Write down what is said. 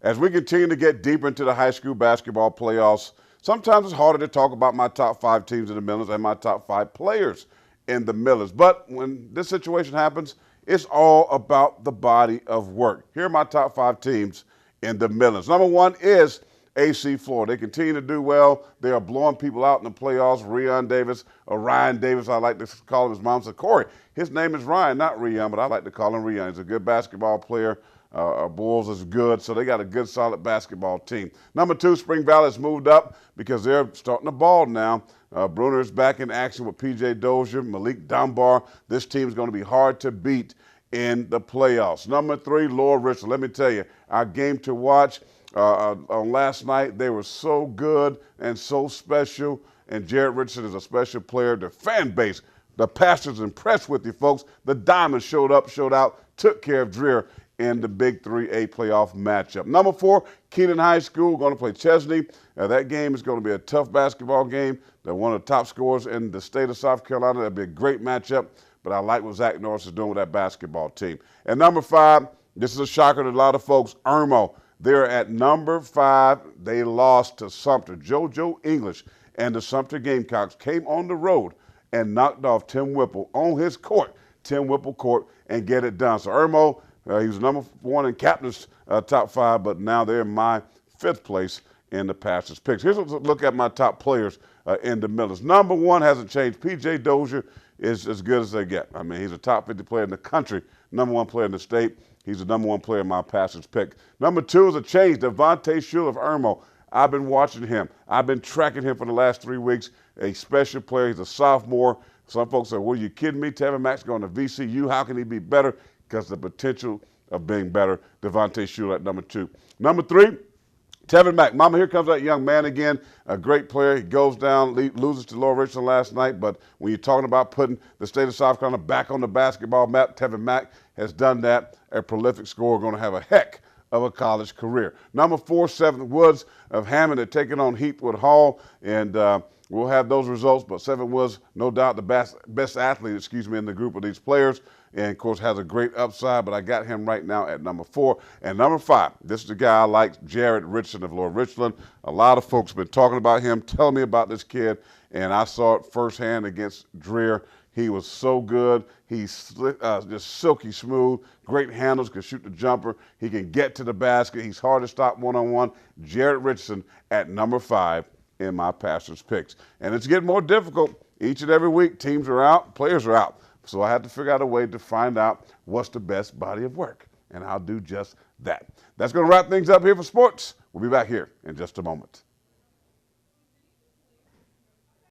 As we continue to get deeper into the high school basketball playoffs, sometimes it's harder to talk about my top 5 teams in the Millers and my top 5 players in the Millers. But when this situation happens, it's all about the body of work. Here are my top 5 teams in the Millers. Number 1 is AC Florida. They continue to do well. They are blowing people out in the playoffs. Ryan Davis, or Ryan Davis, I like to call him. His mom said, Corey, his name is Ryan, not Ryan, but I like to call him Ryan. He's a good basketball player. Bulls is good, so they got a good, solid basketball team. Number 2, Spring Valley has moved up because they're starting to ball now. Bruner is back in action with P.J. Dozier, Malik Dunbar. This team is going to be hard to beat in the playoffs. Number 3, Lower Richland. Let me tell you, our game to watch on last night, they were so good and so special, and Jared Richardson is a special player. The fan base, the pastor's impressed with you, folks. The Diamonds showed up, showed out, took care of Dreer in the Big 3A playoff matchup. Number 4, Kenan High School going to play Chesney. That game is going to be a tough basketball game. They're one of the top scorers in the state of South Carolina. That'll be a great matchup, but I like what Zach Norris is doing with that basketball team. And number 5, this is a shocker to a lot of folks, Irmo. They're at number 5. They lost to Sumter. JoJo English and the Sumter Gamecocks came on the road and knocked off Tim Whipple on his court, Tim Whipple court, and get it done. So Irmo, he was number 1 in captain's top 5, but now they're in my 5th place in the pastor's picks. Here's a look at my top players in the Millers. Number 1 hasn't changed. P.J. Dozier is as good as they get. I mean, he's a top 50 player in the country, number 1 player in the state. He's the number 1 player in my pastor's pick. Number 2 is a change. Devontae Schuler of Irmo. I've been watching him. I've been tracking him for the last 3 weeks. A special player. He's a sophomore. Some folks say, well, are you kidding me? Tevin Mack's going to VCU. How can he be better? Because the potential of being better. Devontae Schuler at number 2. Number 3, Tevin Mack. Mama, here comes that young man again. A great player. He goes down, loses to Lower Richland last night. But when you're talking about putting the state of South Carolina back on the basketball map, Tevin Mack has done that. A prolific scorer, going to have a heck of a college career. Number 4, Seven Woods of Hammond. They're taking on Heathwood Hall. And we'll have those results. But Seven Woods, no doubt, the best athlete, in the group of these players. And, of course, has a great upside, but I got him right now at number 4. And number 5, this is the guy I like, Jared Richardson of Lower Richland. A lot of folks have been talking about him, telling me about this kid, and I saw it firsthand against Dreer. He was so good. He's just silky smooth, great handles, can shoot the jumper. He can get to the basket. He's hard to stop one-on-one. Jared Richardson at number 5 in my pastor's picks. And it's getting more difficult. Each and every week, teams are out, players are out. So I had to figure out a way to find out what's the best body of work, and I'll do just that. That's going to wrap things up here for sports. We'll be back here in just a moment.